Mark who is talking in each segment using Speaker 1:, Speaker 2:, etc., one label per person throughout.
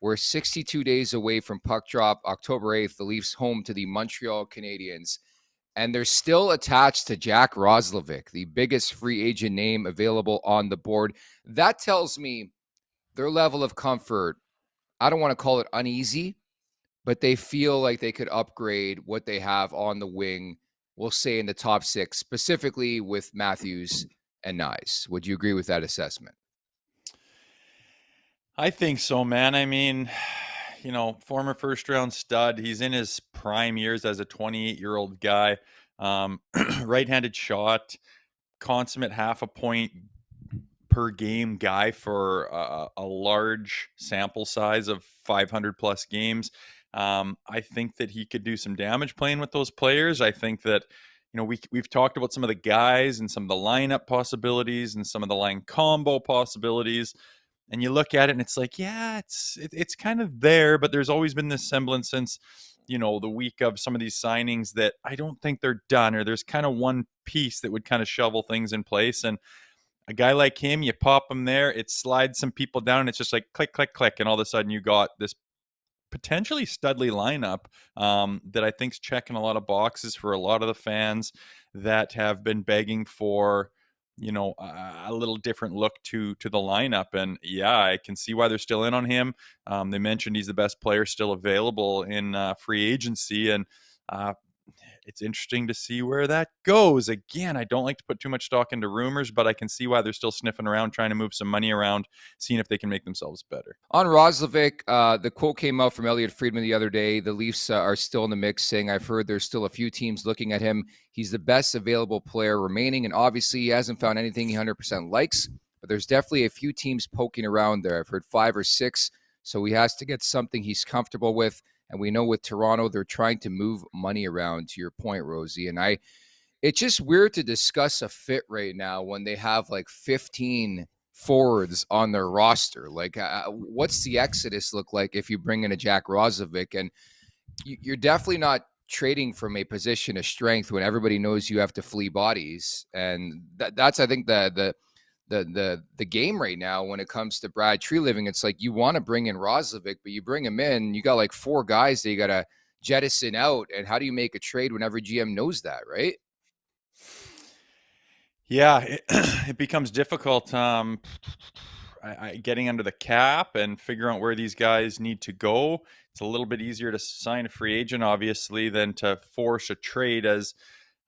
Speaker 1: We're 62 days away from puck drop, October 8th. The Leafs home to the Montreal Canadiens. And they're still attached to Jack Roslovic, the biggest free agent name available on the board. That tells me their level of comfort, I don't want to call it uneasy, but they feel like they could upgrade what they have on the wing, we'll say in the top six, specifically with Matthews and Nyes. Would you agree with that assessment?
Speaker 2: I think so, man. I mean, former first round stud. He's in his prime years as a 28-year-old guy. Right-handed shot, consummate half a point per game guy for a large sample size of 500 plus games. I think that he could do some damage playing with those players. I think that we've talked about some of the guys and some of the lineup possibilities and some of the line combo possibilities, and you look at it and it's like, yeah, it's kind of there, but there's always been this semblance since the week of some of these signings that I don't think they're done, or there's kind of one piece that would kind of shovel things in place. And a guy like him, you pop him there, it slides some people down, and it's just like click, click, click, and all of a sudden you got this potentially studly lineup that I think's checking a lot of boxes for a lot of the fans that have been begging for a little different look to the lineup. And yeah, I can see why they're still in on him. They mentioned he's the best player still available in free agency, and it's interesting to see where that goes. Again, I don't like to put too much stock into rumors, but I can see why they're still sniffing around, trying to move some money around, seeing if they can make themselves better.
Speaker 1: On Roslovic, the quote came out from Elliot Friedman the other day. The Leafs are still in the mix, saying, I've heard there's still a few teams looking at him. He's the best available player remaining, and obviously he hasn't found anything he 100% likes, but there's definitely a few teams poking around there. I've heard 5 or 6, so he has to get something he's comfortable with. And we know with Toronto, they're trying to move money around, to your point, Rosie. And it's just weird to discuss a fit right now when they have like 15 forwards on their roster. Like, what's the exodus look like if you bring in a Jack Roslovic? And you're definitely not trading from a position of strength when everybody knows you have to flee bodies. And that's, I think, the game right now when it comes to Brad Treliving. It's like you want to bring in Roslovic, but you bring him in, you got like 4 guys that you got to jettison out. And how do you make a trade when every GM knows that, right?
Speaker 2: Yeah, it becomes difficult getting under the cap and figuring out where these guys need to go. It's a little bit easier to sign a free agent, obviously, than to force a trade, as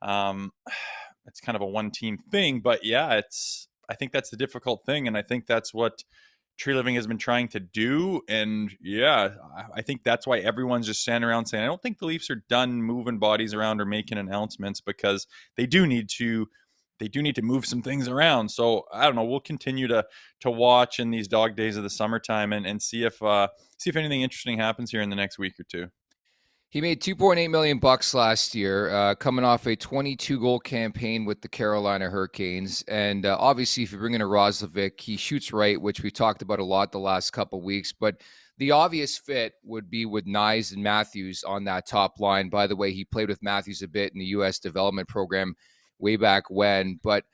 Speaker 2: um, it's kind of a one-team thing. But yeah, I think that's the difficult thing, and I think that's what Tree Living has been trying to do. And yeah, I think that's why everyone's just standing around saying, I don't think the Leafs are done moving bodies around or making announcements, because they do need to move some things around. So I don't know. We'll continue to watch in these dog days of the summertime and see if anything interesting happens here in the next week or two.
Speaker 1: He made $2.8 million bucks last year, coming off a 22-goal campaign with the Carolina Hurricanes. And obviously, if you bring in a Roslovic, he shoots right, which we talked about a lot the last couple of weeks. But the obvious fit would be with Nyes and Matthews on that top line. By the way, he played with Matthews a bit in the U.S. development program way back when. But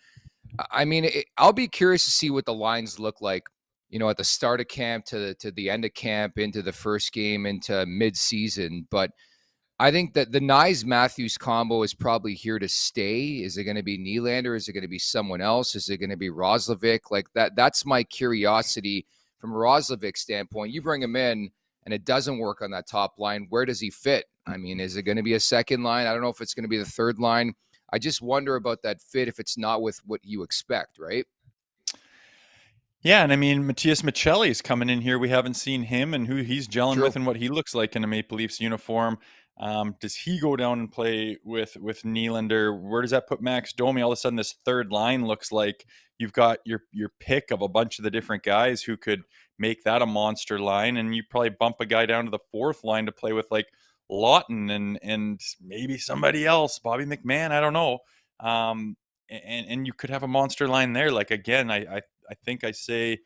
Speaker 1: I mean, I'll be curious to see what the lines look like, at the start of camp to the end of camp, into the first game, into mid-season. But I think that the Nyes Matthews combo is probably here to stay. Is it going to be Nylander? Is it going to be someone else? Is it going to be Roslovic? Like that's my curiosity from a Roslovic standpoint. You bring him in and it doesn't work on that top line. Where does he fit? I mean, is it going to be a second line? I don't know if it's going to be the third line. I just wonder about that fit if it's not with what you expect, right?
Speaker 2: Yeah, and I mean, Matthias Michelli is coming in here. We haven't seen him and who he's gelling
Speaker 1: True.
Speaker 2: with and what he looks like in a Maple Leafs uniform. Does he go down and play with Nylander? Where does that put Max Domi? All of a sudden, this third line looks like you've got your pick of a bunch of the different guys who could make that a monster line, and you probably bump a guy down to the fourth line to play with like Lawton and maybe somebody else, Bobby McMahon. I don't know. And you could have a monster line there. Like again, I think I say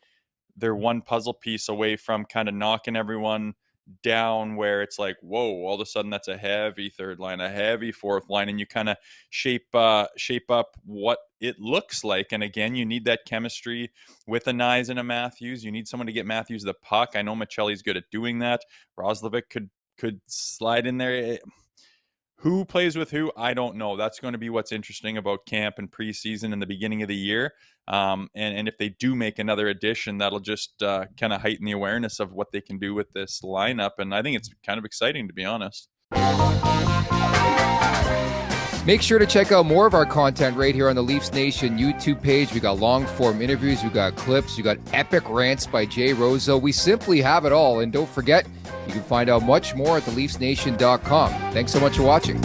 Speaker 2: they're one puzzle piece away from kind of knocking everyone down where it's like, whoa, all of a sudden that's a heavy third line, a heavy fourth line, and you kind of shape up what it looks like. And again, you need that chemistry with a Nyes and a Matthews. You need someone to get Matthews the puck. I know Michelli's good at doing that. Roslovic could slide in there. Who plays with who? I don't know. That's going to be what's interesting about camp and preseason and the beginning of the year. And if they do make another addition, that'll just kind of heighten the awareness of what they can do with this lineup. And I think it's kind of exciting, to be honest.
Speaker 1: Make sure to check out more of our content right here on the Leafs Nation YouTube page. We got long form interviews, we got clips, we got epic rants by Jay Rosehill. We simply have it all. And don't forget, you can find out much more at theleafsnation.com. Thanks so much for watching.